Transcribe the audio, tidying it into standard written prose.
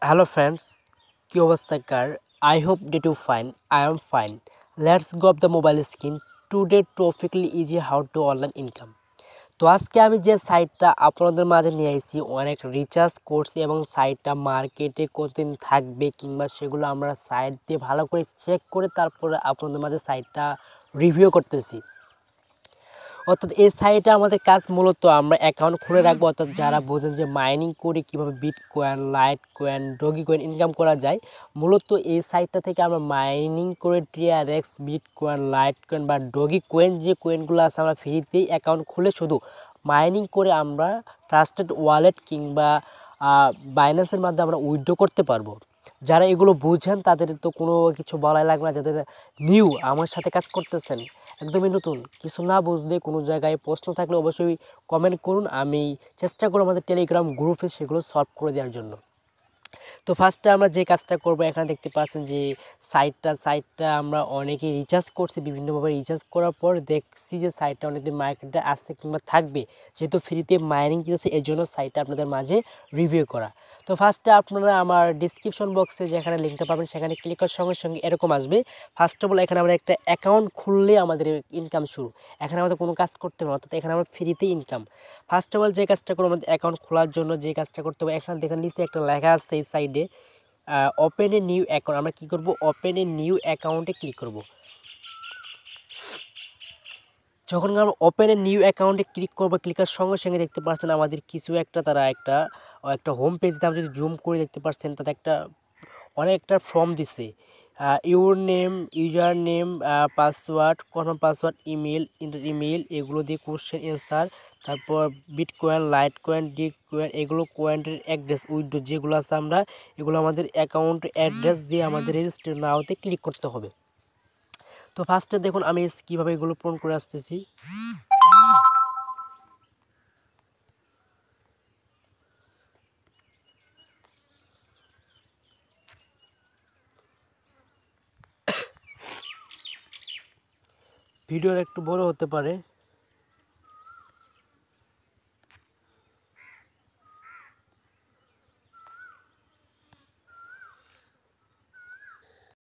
Hello friends, কি অবস্থা কার? I hope that you fine. I am fine. Let's go up the mobile screen. Today topically easy how to online income. তো আজকে আমি যে সাইটটা আপনাদের মাঝে নিয়ে এসেছি অনেক রিচার্জ করছি এবং সাইটটা মার্কেটে কতদিন থাকবে কিংবা সেগুলো আমরা সাইট দিয়ে ভালো করে চেক করে তারপরে আপনাদের মাঝে সাইটটা রিভিউ করতেছি। অর্থাৎ এই সাইটে আমাদের কাজ মূলত আমরা অ্যাকাউন্ট খুলে রাখবো, অর্থাৎ যারা বোঝেন যে মাইনিং করে কীভাবে bitcoin, Litecoin, doggy coin income করা যায়, মূলত এই সাইটটা থেকে আমরা মাইনিং করে TRX, বিটকয়েন, লাইটকয়েন বা ডগি কয়েন যে কয়েনগুলো আছে আমরা ফ্রিতেই অ্যাকাউন্ট খুলে শুধু মাইনিং করে আমরা ট্রাস্টেড ওয়ালেট কিংবা বাইন্যান্সের মাধ্যমে আমরা উইথড্র করতে পারবো। যারা এগুলো বুঝেন তাদের তো কোনো কিছু বলাই লাগবে না, যাদের নিউ আমার সাথে কাজ করতেছেন একদমই নতুন, কিছু না বুঝলে কোনো জায়গায় প্রশ্ন থাকলে অবশ্যই কমেন্ট করুন, আমি চেষ্টা করব আমাদের টেলিগ্রাম গ্রুপে সেগুলো সলভ করে দেওয়ার জন্য। তো ফার্স্টে আমরা যে কাজটা করব, এখানে দেখতে পাচ্ছেন যে সাইটটা আমরা অনেকেই রিচার্জ করছি, বিভিন্নভাবে রিচার্জ করার পর দেখছি যে সাইটটা অনেকদিন মার্কেটে আসছে কিংবা থাকবে, যেহেতু ফ্রিতে মাইনিং দিতেছে এর জন্য সাইটটা আপনাদের মাঝে রিভিউ করা। তো ফার্স্টে আপনারা আমার ডিসক্রিপশন বক্সে যেখানে লিঙ্কটা পাবেন সেখানে ক্লিক করার সঙ্গে সঙ্গে এরকম আসবে। ফার্স্ট অফ অল এখানে আমরা একটা অ্যাকাউন্ট খুললে আমাদের ইনকাম শুরু। এখানে আমাদের কোনো কাজ করতে হবে না, অর্থাৎ এখানে আমরা ফ্রিতে ইনকাম। ফার্স্ট অফ অল যে কাজটা করবো, আমাদের অ্যাকাউন্ট খোলার জন্য যে কাজটা করতে হবে, এখানে দেখেন নিচে একটা লেখা আছে এই সাইডে ওপেন এ নিউ অ্যাকাউন্ট। আমরা কী করবো, ওপেন এ নিউ অ্যাকাউন্টে ক্লিক করব। যখন আমরা ওপেন এ নিউ অ্যাকাউন্টে ক্লিক করবো, ক্লিকের সঙ্গে সঙ্গে দেখতে পাচ্ছেন আমাদের কিছু একটা তারা একটা হোম পেজ দাম যদি জুম করে দেখতে পাচ্ছেন তাতে অনেকটা ফর্ম দিছে। Your name, user name, password, confirm password, email এগুলো দিয়ে কোশ্চেন অ্যান্সার, তারপর বিটকয়েন, লাইটকয়েন, ডিকয়েন, এগুলো কয়েনের অ্যাড্রেস উইথড্র যেগুলো আছে আমরা এগুলো আমাদের অ্যাকাউন্ট অ্যাড্রেস দিয়ে আমাদের রেজিস্টার নাওতে ক্লিক করতে হবে। তো ফার্স্টে দেখুন আমি কীভাবে এগুলো পূরণ করে আসতেছি। ভিডিওর একটু বড় হতে পারে।